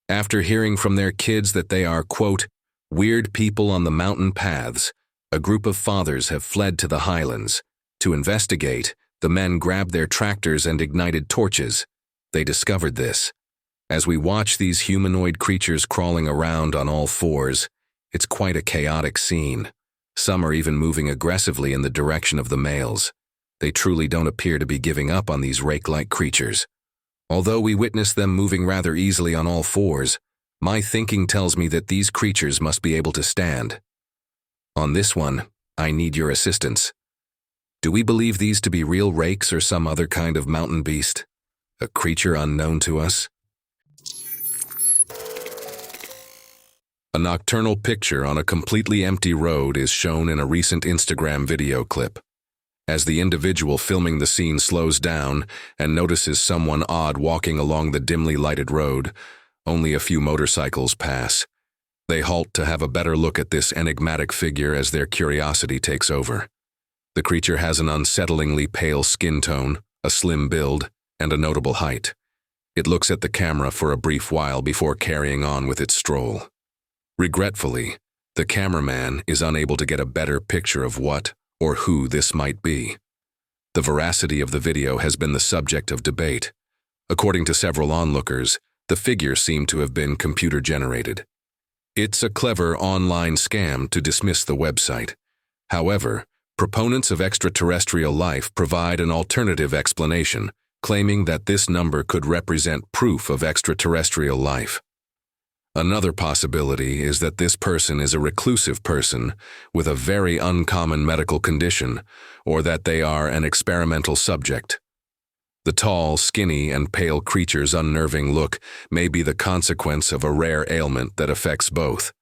After hearing from their kids that they are, quote, weird people on the mountain paths, a group of fathers have fled to the highlands. To investigate, the men grabbed their tractors and ignited torches. They discovered this. As we watch these humanoid creatures crawling around on all fours, it's quite a chaotic scene. Some are even moving aggressively in the direction of the males. They truly don't appear to be giving up on these rake-like creatures. Although we witness them moving rather easily on all fours, my thinking tells me that these creatures must be able to stand. On this one, I need your assistance. Do we believe these to be real rakes or some other kind of mountain beast? A creature unknown to us? A nocturnal picture on a completely empty road is shown in a recent Instagram video clip. As the individual filming the scene slows down and notices someone odd walking along the dimly lighted road, only a few motorcycles pass. They halt to have a better look at this enigmatic figure as their curiosity takes over. The creature has an unsettlingly pale skin tone, a slim build, and a notable height. It looks at the camera for a brief while before carrying on with its stroll. Regretfully, the cameraman is unable to get a better picture of what or who this might be. The veracity of the video has been the subject of debate. According to several onlookers, the figure seemed to have been computer-generated. It's a clever online scam to dismiss the website. However, proponents of extraterrestrial life provide an alternative explanation, claiming that this number could represent proof of extraterrestrial life. Another possibility is that this person is a reclusive person with a very uncommon medical condition, or that they are an experimental subject. The tall, skinny, and pale creature's unnerving look may be the consequence of a rare ailment that affects both,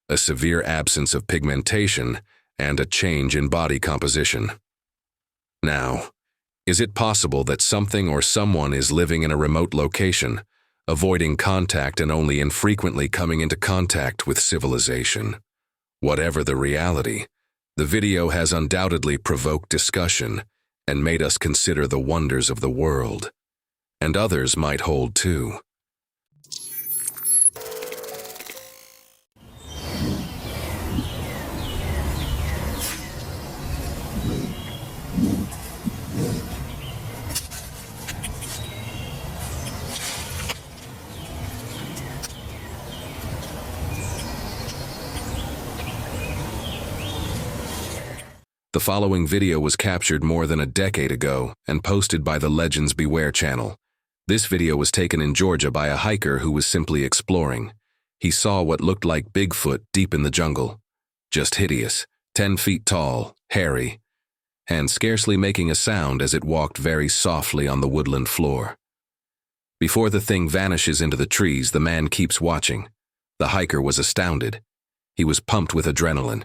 a severe absence of pigmentation and a change in body composition. Now, is it possible that something or someone is living in a remote location, avoiding contact and only infrequently coming into contact with civilization? Whatever the reality, the video has undoubtedly provoked discussion and made us consider the wonders of the world. And others might hold too. The following video was captured more than a decade ago and posted by the Legends Beware channel. This video was taken in Georgia by a hiker who was simply exploring. He saw what looked like Bigfoot deep in the jungle. Just hideous, 10 feet tall, hairy, and scarcely making a sound as it walked very softly on the woodland floor. Before the thing vanishes into the trees, the man keeps watching. The hiker was astounded. He was pumped with adrenaline.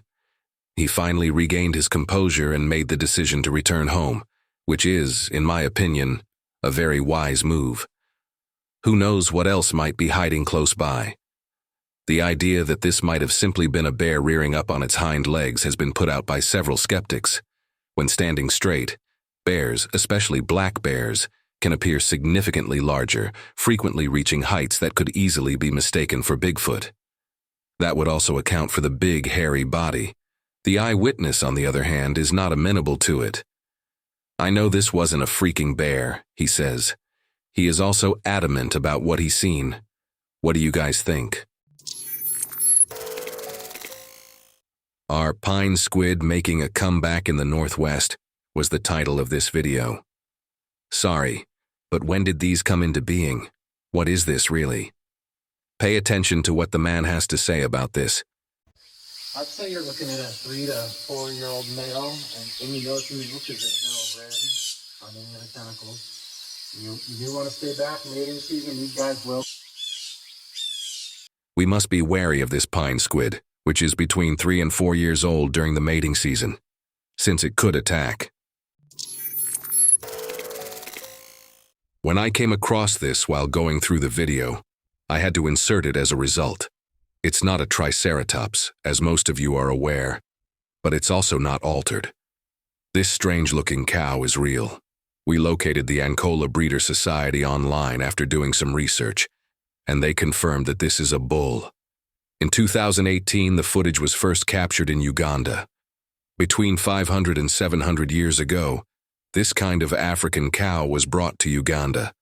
He finally regained his composure and made the decision to return home, which is, in my opinion, a very wise move. Who knows what else might be hiding close by? The idea that this might have simply been a bear rearing up on its hind legs has been put out by several skeptics. When standing straight, bears, especially black bears, can appear significantly larger, frequently reaching heights that could easily be mistaken for Bigfoot. That would also account for the big, hairy body. The eyewitness, on the other hand, is not amenable to it. I know this wasn't a freaking bear, he says. He is also adamant about what he's seen. What do you guys think? Are pine squid making a comeback in the Northwest? Was the title of this video. Sorry, but when did these come into being? What is this really? Pay attention to what the man has to say about this. I'd say you're looking at a 3 to 4-year-old male, and when you go through the bushes, there's no red on any of the tentacles. You do want to stay back mating season, these guys will. We must be wary of this pine squid, which is between 3 and 4 years old during the mating season, since it could attack. When I came across this while going through the video, I had to insert it as a result. It's not a triceratops, as most of you are aware, but it's also not altered. This strange-looking cow is real. We located the Ancola Breeder Society online after doing some research, and they confirmed that this is a bull. In 2018, the footage was first captured in Uganda. Between 500 and 700 years ago, this kind of African cow was brought to Uganda.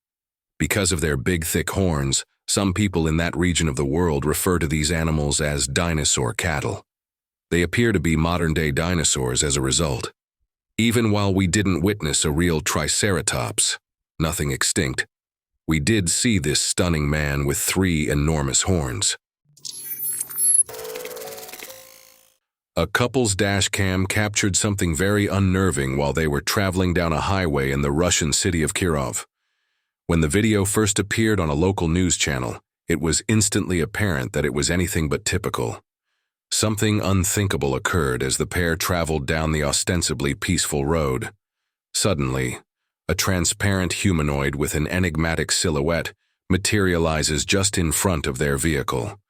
Because of their big, thick horns, some people in that region of the world refer to these animals as dinosaur cattle. They appear to be modern-day dinosaurs as a result. Even while we didn't witness a real triceratops, nothing extinct, we did see this stunning man with 3 enormous horns. A couple's dash cam captured something very unnerving while they were traveling down a highway in the Russian city of Kirov. When the video first appeared on a local news channel, it was instantly apparent that it was anything but typical. Something unthinkable occurred as the pair traveled down the ostensibly peaceful road. Suddenly, a transparent humanoid with an enigmatic silhouette materializes just in front of their vehicle.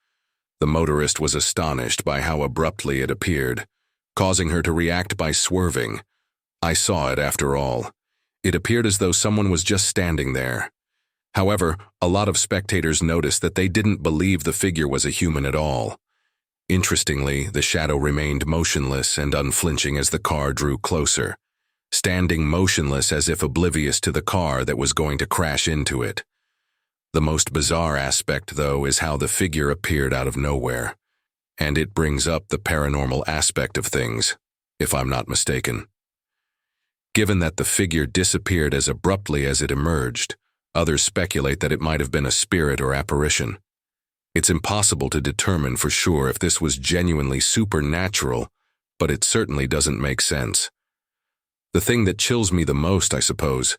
The motorist was astonished by how abruptly it appeared, causing her to react by swerving. I saw it after all. It appeared as though someone was just standing there. However, a lot of spectators noticed that they didn't believe the figure was a human at all. Interestingly, the shadow remained motionless and unflinching as the car drew closer, standing motionless as if oblivious to the car that was going to crash into it. The most bizarre aspect, though, is how the figure appeared out of nowhere, and it brings up the paranormal aspect of things, if I'm not mistaken. Given that the figure disappeared as abruptly as it emerged, others speculate that it might have been a spirit or apparition. It's impossible to determine for sure if this was genuinely supernatural, but it certainly doesn't make sense. The thing that chills me the most, I suppose,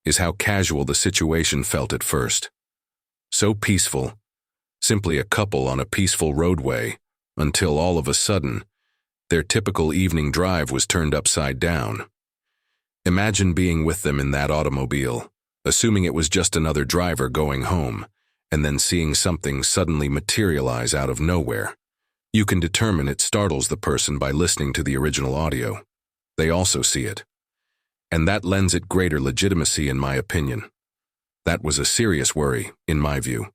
is how casual the situation felt at first. So peaceful, simply a couple on a peaceful roadway, until all of a sudden, their typical evening drive was turned upside down. Imagine being with them in that automobile, assuming it was just another driver going home, and then seeing something suddenly materialize out of nowhere. You can determine it startles the person by listening to the original audio. They also see it. And that lends it greater legitimacy, in my opinion. That was a serious worry, in my view.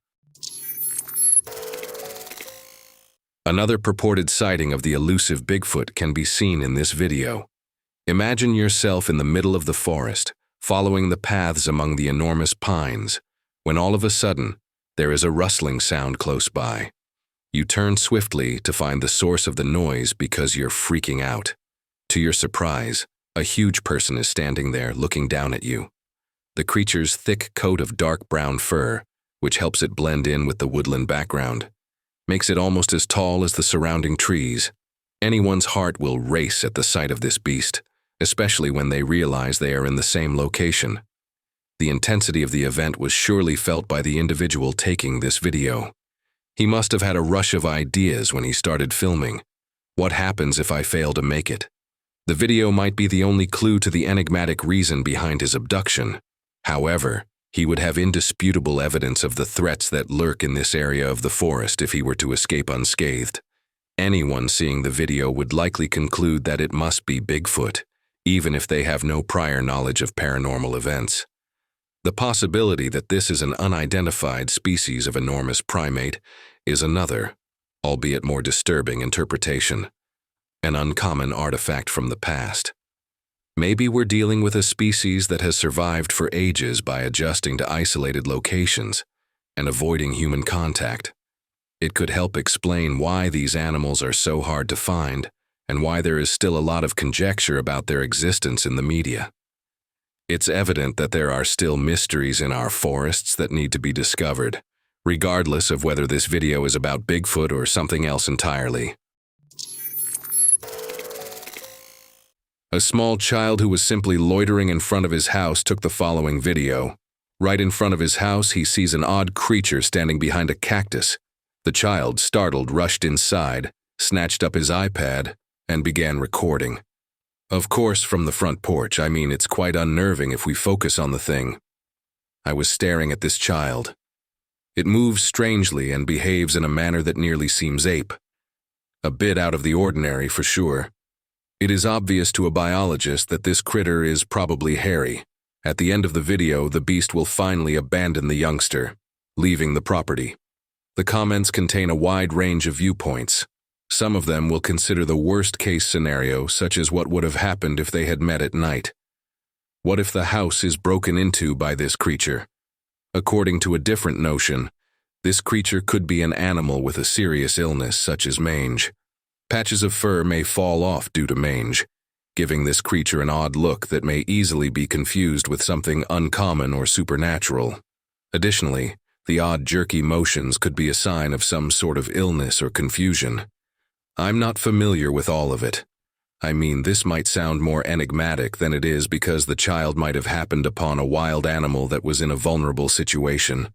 Another purported sighting of the elusive Bigfoot can be seen in this video. Imagine yourself in the middle of the forest, following the paths among the enormous pines, when all of a sudden, there is a rustling sound close by. You turn swiftly to find the source of the noise because you're freaking out. To your surprise, a huge person is standing there looking down at you. The creature's thick coat of dark brown fur, which helps it blend in with the woodland background, makes it almost as tall as the surrounding trees. Anyone's heart will race at the sight of this beast, especially when they realize they are in the same location. The intensity of the event was surely felt by the individual taking this video. He must have had a rush of ideas when he started filming. What happens if I fail to make it? The video might be the only clue to the enigmatic reason behind his abduction. However, he would have indisputable evidence of the threats that lurk in this area of the forest if he were to escape unscathed. Anyone seeing the video would likely conclude that it must be Bigfoot, even if they have no prior knowledge of paranormal events. The possibility that this is an unidentified species of enormous primate is another, albeit more disturbing interpretation. An uncommon artifact from the past. Maybe we're dealing with a species that has survived for ages by adjusting to isolated locations and avoiding human contact. It could help explain why these animals are so hard to find and why there is still a lot of conjecture about their existence in the media. It's evident that there are still mysteries in our forests that need to be discovered, regardless of whether this video is about Bigfoot or something else entirely. A small child who was simply loitering in front of his house took the following video. Right in front of his house, he sees an odd creature standing behind a cactus. The child, startled, rushed inside, snatched up his iPad, and began recording. Of course, from the front porch. I mean, it's quite unnerving if we focus on the thing. I was staring at this child. It moves strangely and behaves in a manner that nearly seems ape. A bit out of the ordinary, for sure. It is obvious to a biologist that this critter is probably hairy. At the end of the video, the beast will finally abandon the youngster, leaving the property. The comments contain a wide range of viewpoints. Some of them will consider the worst-case scenario, such as what would have happened if they had met at night. What if the house is broken into by this creature? According to a different notion, this creature could be an animal with a serious illness such as mange. Patches of fur may fall off due to mange, giving this creature an odd look that may easily be confused with something uncommon or supernatural. Additionally, the odd jerky motions could be a sign of some sort of illness or confusion. I'm not familiar with all of it. I mean, this might sound more enigmatic than it is because the child might have happened upon a wild animal that was in a vulnerable situation.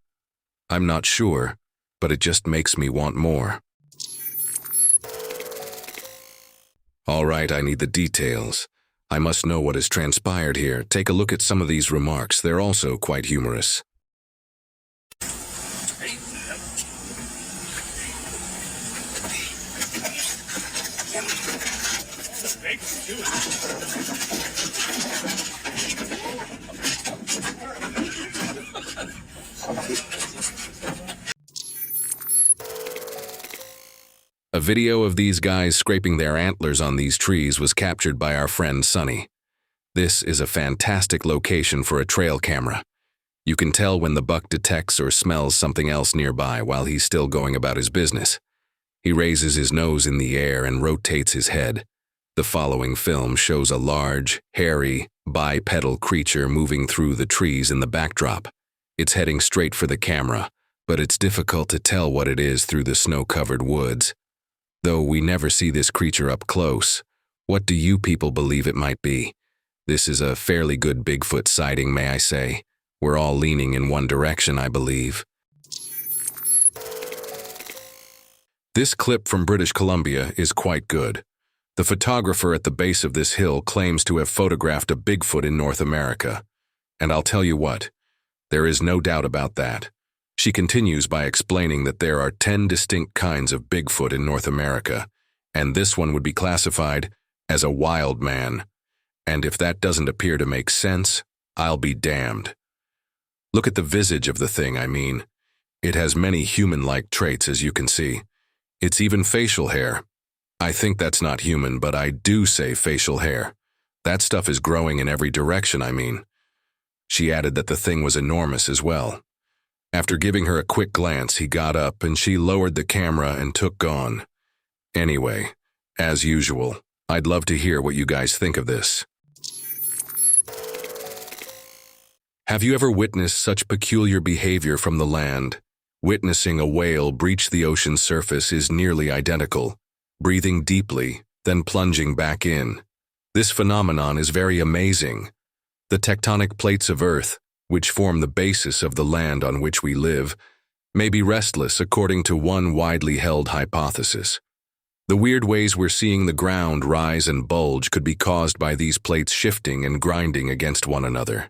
I'm not sure, but it just makes me want more. All right, I need the details. I must know what has transpired here. Take a look at some of these remarks. They're also quite humorous. A video of these guys scraping their antlers on these trees was captured by our friend Sonny. This is a fantastic location for a trail camera. You can tell when the buck detects or smells something else nearby while he's still going about his business. He raises his nose in the air and rotates his head. The following film shows a large, hairy, bipedal creature moving through the trees in the backdrop. It's heading straight for the camera, but it's difficult to tell what it is through the snow-covered woods. Though we never see this creature up close, what do you people believe it might be? This is a fairly good Bigfoot sighting, may I say. We're all leaning in one direction, I believe. This clip from British Columbia is quite good. The photographer at the base of this hill claims to have photographed a Bigfoot in North America. And I'll tell you what, there is no doubt about that. She continues by explaining that there are 10 distinct kinds of Bigfoot in North America, and this one would be classified as a wild man. And if that doesn't appear to make sense, I'll be damned. Look at the visage of the thing, I mean. It has many human-like traits, as you can see. It's even facial hair. I think that's not human, but I do say facial hair. That stuff is growing in every direction, I mean. She added that the thing was enormous as well. After giving her a quick glance, he got up and she lowered the camera and took on. Anyway, as usual, I'd love to hear what you guys think of this. Have you ever witnessed such peculiar behavior from the land? Witnessing a whale breach the ocean surface is nearly identical, breathing deeply, then plunging back in. This phenomenon is very amazing. The tectonic plates of Earth, which form the basis of the land on which we live, may be restless according to one widely held hypothesis. The weird ways we're seeing the ground rise and bulge could be caused by these plates shifting and grinding against one another.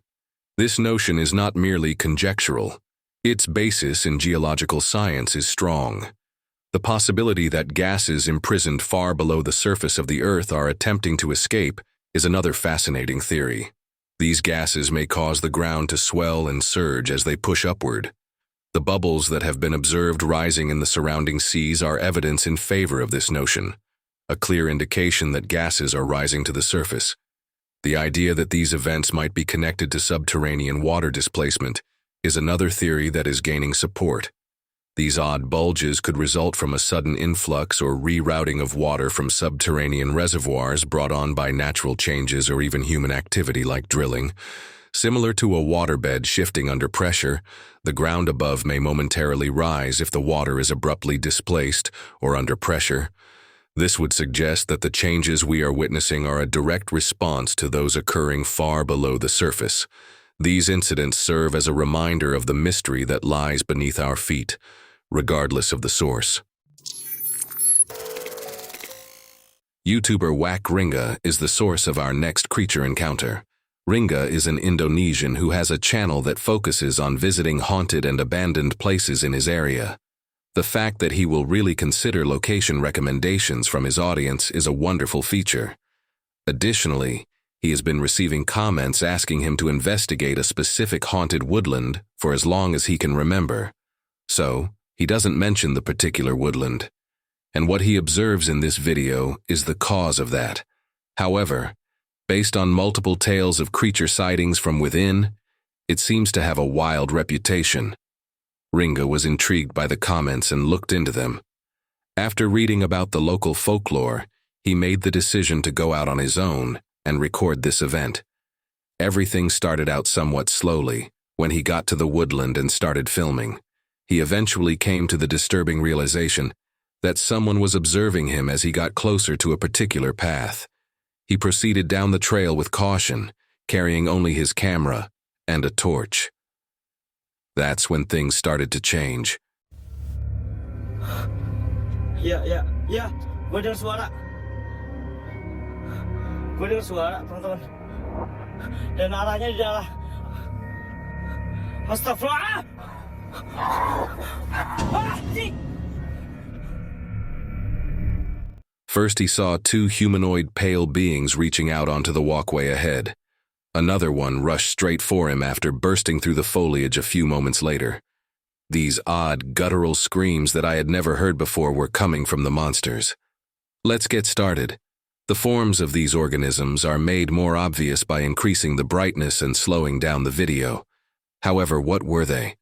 This notion is not merely conjectural. Its basis in geological science is strong. The possibility that gases imprisoned far below the surface of the Earth are attempting to escape is another fascinating theory. These gases may cause the ground to swell and surge as they push upward. The bubbles that have been observed rising in the surrounding seas are evidence in favor of this notion, a clear indication that gases are rising to the surface. The idea that these events might be connected to subterranean water displacement is another theory that is gaining support. These odd bulges could result from a sudden influx or rerouting of water from subterranean reservoirs brought on by natural changes or even human activity like drilling. Similar to a waterbed shifting under pressure, the ground above may momentarily rise if the water is abruptly displaced or under pressure. This would suggest that the changes we are witnessing are a direct response to those occurring far below the surface. These incidents serve as a reminder of the mystery that lies beneath our feet, regardless of the source. YouTuber Wak Ringa is the source of our next creature encounter. Ringa is an Indonesian who has a channel that focuses on visiting haunted and abandoned places in his area. The fact that he will really consider location recommendations from his audience is a wonderful feature. Additionally, he has been receiving comments asking him to investigate a specific haunted woodland for as long as he can remember. So, He doesn't mention the particular woodland, and what he observes in this video is the cause of that. However, based on multiple tales of creature sightings from within, it seems to have a wild reputation. Ringo was intrigued by the comments and looked into them. After reading about the local folklore, he made the decision to go out on his own and record this event. Everything started out somewhat slowly when he got to the woodland and started filming. He eventually came to the disturbing realization that someone was observing him as he got closer to a particular path. He proceeded down the trail with caution, carrying only his camera and a torch. That's when things started to change. Ya, gue dengar suara. Gue dengar suara, teman-teman. Dan arahnya di dalam. Astagfirullah! First, he saw two humanoid pale beings reaching out onto the walkway ahead. Another one rushed straight for him after bursting through the foliage a few moments later. These odd, guttural screams that I had never heard before were coming from the monsters. Let's get started. The forms of these organisms are made more obvious by increasing the brightness and slowing down the video. However, what were they?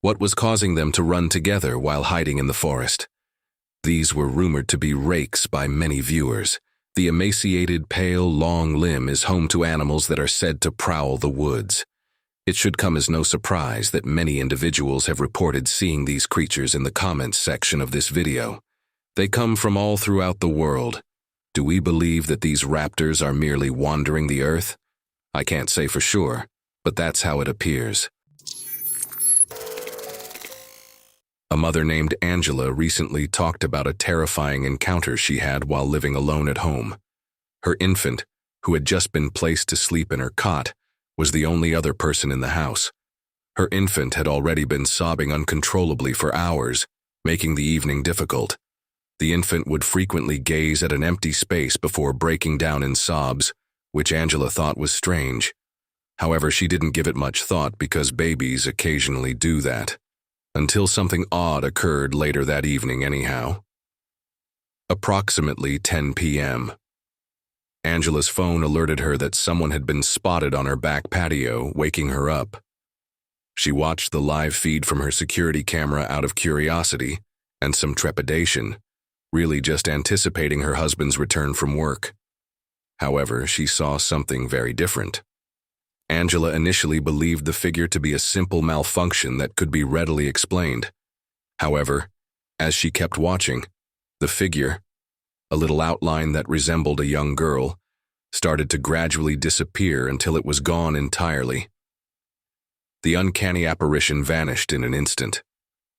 What was causing them to run together while hiding in the forest? These were rumored to be rakes by many viewers. The emaciated, pale, long limb is home to animals that are said to prowl the woods. It should come as no surprise that many individuals have reported seeing these creatures in the comments section of this video. They come from all throughout the world. Do we believe that these raptors are merely wandering the earth? I can't say for sure, but that's how it appears. A mother named Angela recently talked about a terrifying encounter she had while living alone at home. Her infant, who had just been placed to sleep in her cot, was the only other person in the house. Her infant had already been sobbing uncontrollably for hours, making the evening difficult. The infant would frequently gaze at an empty space before breaking down in sobs, which Angela thought was strange. However, she didn't give it much thought because babies occasionally do that. Until something odd occurred later that evening anyhow. Approximately 10 p.m. Angela's phone alerted her that someone had been spotted on her back patio, waking her up. She watched the live feed from her security camera out of curiosity and some trepidation, really just anticipating her husband's return from work. However, she saw something very different. Angela initially believed the figure to be a simple malfunction that could be readily explained. However, as she kept watching, the figure, a little outline that resembled a young girl, started to gradually disappear until it was gone entirely. The uncanny apparition vanished in an instant.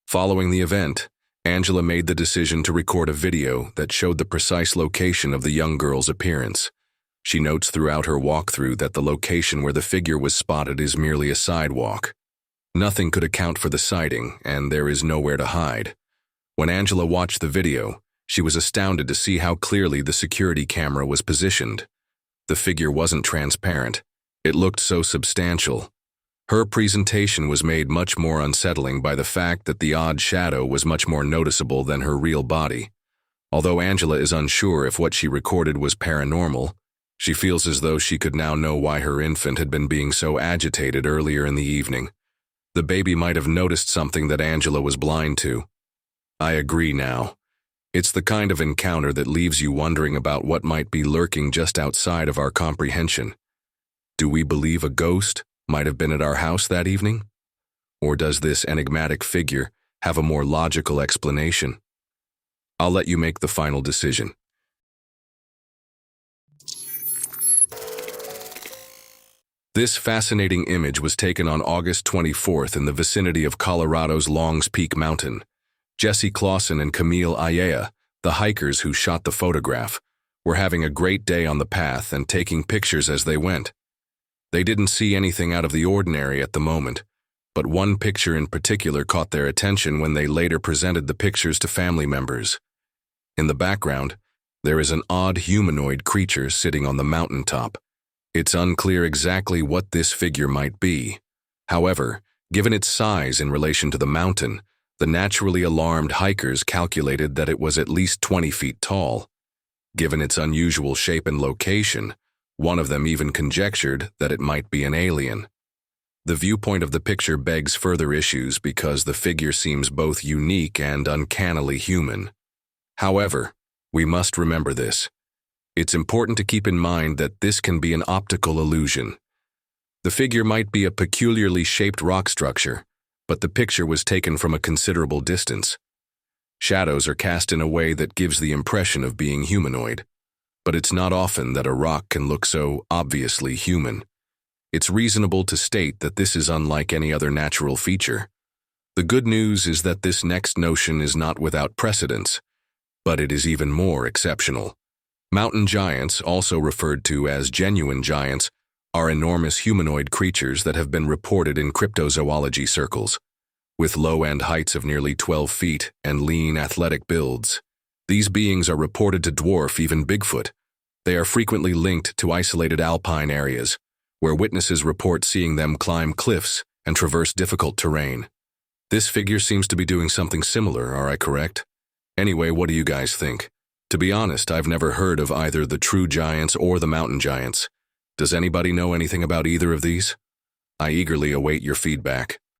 Following the event, Angela made the decision to record a video that showed the precise location of the young girl's appearance. She notes throughout her walkthrough that the location where the figure was spotted is merely a sidewalk. Nothing could account for the sighting, and there is nowhere to hide. When Angela watched the video, she was astounded to see how clearly the security camera was positioned. The figure wasn't transparent. It looked so substantial. Her presentation was made much more unsettling by the fact that the odd shadow was much more noticeable than her real body. Although Angela is unsure if what she recorded was paranormal, she feels as though she could now know why her infant had been being so agitated earlier in the evening. The baby might have noticed something that Angela was blind to. I agree now. It's the kind of encounter that leaves you wondering about what might be lurking just outside of our comprehension. Do we believe a ghost might have been at our house that evening? Or does this enigmatic figure have a more logical explanation? I'll let you make the final decision. This fascinating image was taken on August 24th in the vicinity of Colorado's Longs Peak Mountain. Jesse Clausen and Camille Ayea, the hikers who shot the photograph, were having a great day on the path and taking pictures as they went. They didn't see anything out of the ordinary at the moment, but one picture in particular caught their attention when they later presented the pictures to family members. In the background, there is an odd humanoid creature sitting on the mountaintop. It's unclear exactly what this figure might be. However, given its size in relation to the mountain, The naturally alarmed hikers calculated that it was at least 20 feet tall. Given its unusual shape and location, one of them even conjectured that it might be an alien. The viewpoint of the picture begs further issues because the figure seems both unique and uncannily human. However, we must remember this. It's important to keep in mind that this can be an optical illusion. The figure might be a peculiarly shaped rock structure, but the picture was taken from a considerable distance. Shadows are cast in a way that gives the impression of being humanoid, but it's not often that a rock can look so obviously human. It's reasonable to state that this is unlike any other natural feature. The good news is that this next notion is not without precedence, but it is even more exceptional. Mountain giants, also referred to as genuine giants, are enormous humanoid creatures that have been reported in cryptozoology circles. With low-end heights of nearly 12 feet and lean, athletic builds, these beings are reported to dwarf even Bigfoot. They are frequently linked to isolated alpine areas, where witnesses report seeing them climb cliffs and traverse difficult terrain. This figure seems to be doing something similar, are I correct? Anyway, what do you guys think? To be honest, I've never heard of either the true giants or the mountain giants. Does anybody know anything about either of these? I eagerly await your feedback.